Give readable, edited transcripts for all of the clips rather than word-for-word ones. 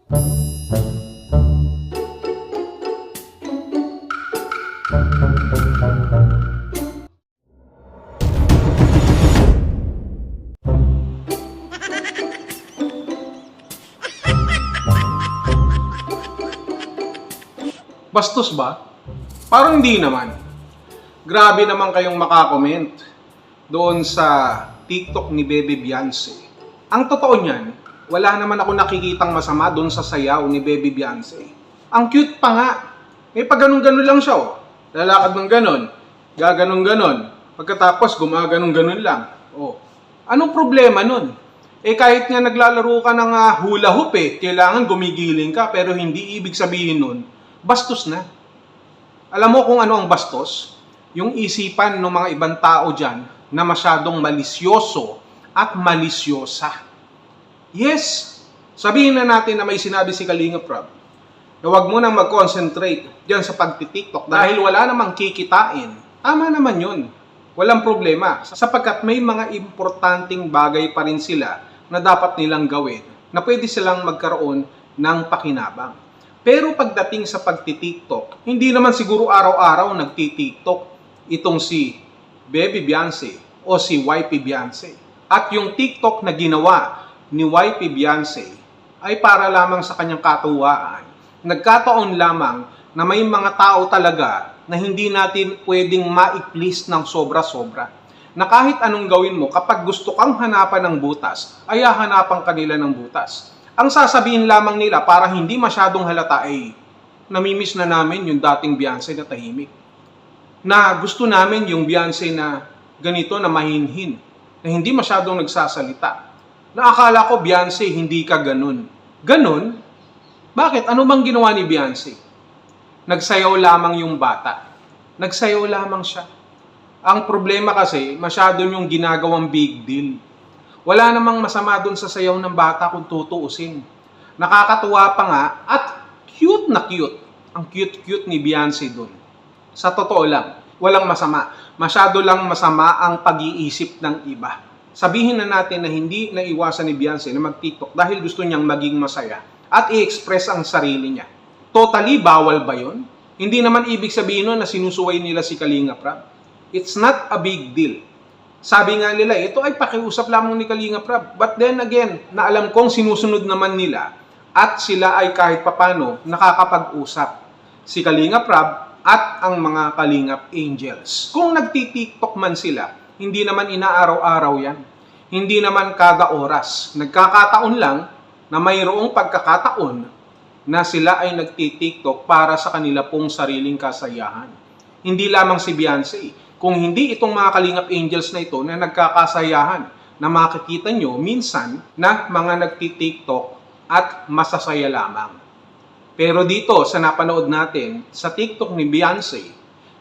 Bastos ba? Parang hindi naman. Grabe naman kayong makakomment doon sa TikTok ni Bebe Beyonce. Ang totoo niyan, wala naman ako nakikitang masama doon sa sayaw ni Bebe Beyonce. Ang cute pa nga. May pag ganun-ganun lang siya, oh. Lalakad ng ganun, gaganon-ganon. Pagkatapos, gumaganon-ganon lang. Oh. Anong problema nun? Kahit nga naglalaro ka ng hula hoop kailangan gumigiling ka, pero hindi ibig sabihin nun, bastos na. Alam mo kung ano ang bastos? Yung isipan ng mga ibang tao dyan na masyadong malisyoso at malisyosa. Yes, sabihin na natin na may sinabi si Kalinga Prab na huwag mo nang mag-concentrate dyan sa pagtitiktok dahil wala namang kikitain. Tama naman yun. Walang problema sapagkat may mga importanteng bagay pa rin sila na dapat nilang gawin na pwede silang magkaroon ng pakinabang. Pero pagdating sa pagtitiktok, hindi naman siguro araw-araw nagtitiktok itong si Bebe Beyonce o si YP Beyonce. At yung TikTok na ginawa ni YP Beyonce ay para lamang sa kanyang katuwaan. Nagkataon lamang na may mga tao talaga na hindi natin pwedeng ma-please ng sobra-sobra. Na kahit anong gawin mo, kapag gusto kang hanapan ng butas, ay hahanapan kanila ng butas. Ang sasabihin lamang nila para hindi masyadong halata ay namimiss na namin yung dating Beyonce na tahimik. Na gusto namin yung Beyonce na ganito na mahinhin, na hindi masyadong nagsasalita. Na akala ko Beyonce hindi ka ganun. Ganun? Bakit? Ano bang ginawa ni Beyonce? Nagsayaw lamang yung bata. Nagsayaw lamang siya. Ang problema kasi masyado yung ginagawang big deal. Wala namang masama doon sa sayaw ng bata kung tutuusin. Nakakatuwa pa nga at cute na cute. Ang cute-cute ni Beyonce doon. Sa totoo lang, walang masama. Masyado lang masama ang pag-iisip ng iba. Sabihin na natin na hindi naiwasan ni Beyonce na mag-TikTok dahil gusto niyang maging masaya at i-express ang sarili niya. Totally bawal ba yun? Hindi naman ibig sabihin nun na sinusuway nila si Kalinga Prab. It's not a big deal. Sabi nga nila, ito ay pakiusap lamang ni Kalinga Prab. But then again, na alam kong sinusunod naman nila at sila ay kahit papano nakakapag-usap. Si Kalinga Prab at ang mga Kalingap Angels. Kung nagtitiktok man sila, hindi naman inaaraw-araw yan. Hindi naman kada oras. Nagkakataon lang na mayroong pagkakataon na sila ay nagtitiktok para sa kanila pong sariling kasayahan. Hindi lamang si Beyonce. Kung hindi itong mga Kalingap Angels na ito na nagkakasayahan na makikita nyo minsan na mga nagtitiktok at masasaya lamang. Pero dito sa napanood natin sa TikTok ni Beyonce,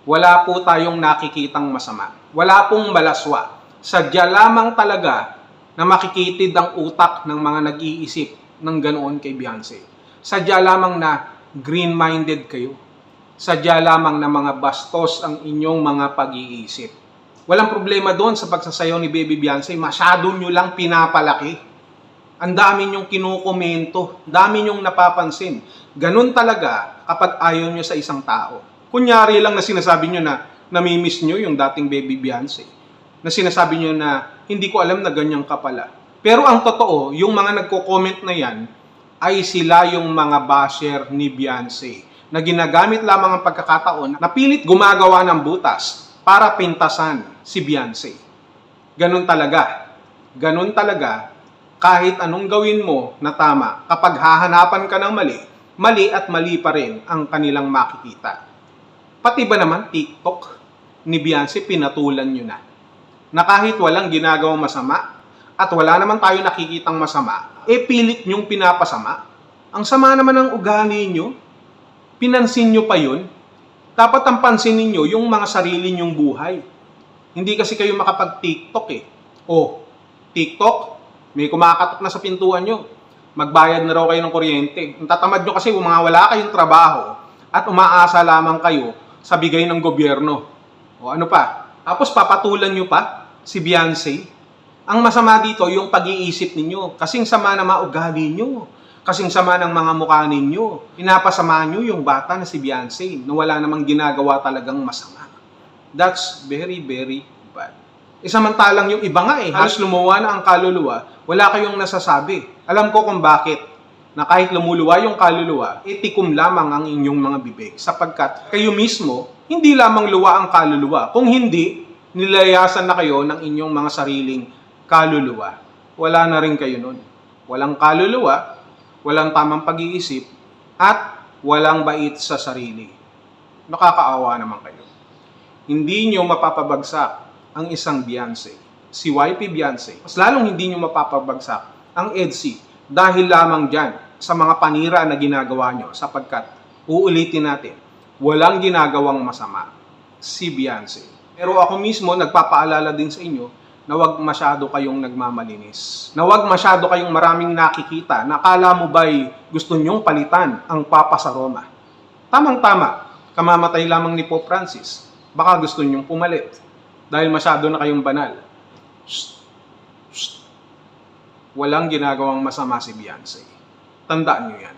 wala po tayong nakikitang masama. Wala pong malaswa. Sadya lamang talaga na makikitid ang utak ng mga nag-iisip ng ganoon kay Beyonce. Sadya lamang na green-minded kayo. Sadya lamang na mga bastos ang inyong mga pag-iisip. Walang problema doon sa pagsasayaw ni Baby Beyonce. Masyado nyo lang pinapalaki. Ang dami nyong kinukomento. Dami nyong napapansin. Ganun talaga kapag ayaw nyo sa isang tao. Kunyari lang na sinasabi nyo na namimiss nyo yung dating Baby Beyonce. Na sinasabi nyo na hindi ko alam na ganyan ka pala. Pero ang totoo, yung mga nagko-comment na yan ay sila yung mga basher ni Beyonce na ginagamit lamang ang pagkakataon na pilit gumagawa ng butas para pintasan si Beyonce. Ganun talaga. Ganun talaga kahit anong gawin mo na tama. Kapag hahanapan ka ng mali, mali at mali pa rin ang kanilang makikita. Pati ba naman TikTok ni Beyonce pinatulan nyo na? Na kahit walang ginagawang masama at wala naman tayo nakikitang masama, pilit nyong pinapasama. Ang sama naman ng ugali nyo. Pinansin nyo pa yun? Dapat ang pansinin nyo yung mga sarili nyong buhay. Hindi kasi kayo makapag-TikTok Oh, TikTok, may kumakatok na sa pintuan nyo. Magbayad na raw kayo ng kuryente. Ang tatamad nyo kasi mga wala kayong trabaho at umaasa lamang kayo sa bigay ng gobyerno. O ano pa? Tapos papatulan nyo pa si Beyonce. Ang masama dito yung pag-iisip ninyo. Kasing sama na maugali nyo. Kasing sama ng mga mukha ninyo. Pinapasama nyo yung bata na si Beyonce na wala namang ginagawa talagang masama. That's very, very bad. Samantalang yung iba nga halos lumuwa na ang kaluluwa, wala kayong nasasabi. Alam ko kung bakit. Na kahit lumuluwa yung kaluluwa, tikom lamang ang inyong mga bibig. Sapagkat kayo mismo, hindi lamang luwa ang kaluluwa. Kung hindi, nilayasan na kayo ng inyong mga sariling kaluluwa. Wala na rin kayo nun. Walang kaluluwa, walang tamang pag-iisip, at walang bait sa sarili. Nakakaawa naman kayo. Hindi nyo mapapabagsak ang isang Beyonce, si YP Beyonce. Mas lalong hindi nyo mapapabagsak ang EDSI dahil lamang dyan sa mga panira na ginagawa nyo sapagkat, uulitin natin, walang ginagawang masama si Beyonce. Pero ako mismo nagpapaalala din sa inyo na wag masyado kayong nagmamalinis. Na wag masyado kayong maraming nakikita na akala mo ba'y gusto nyong palitan ang Papa sa Roma. Tamang-tama, kamamatay lamang ni Pope Francis. Baka gusto nyong pumalit dahil masyado na kayong banal. Shh. Shh. Walang ginagawang masama si Beyonce. Tandaan nyo yan.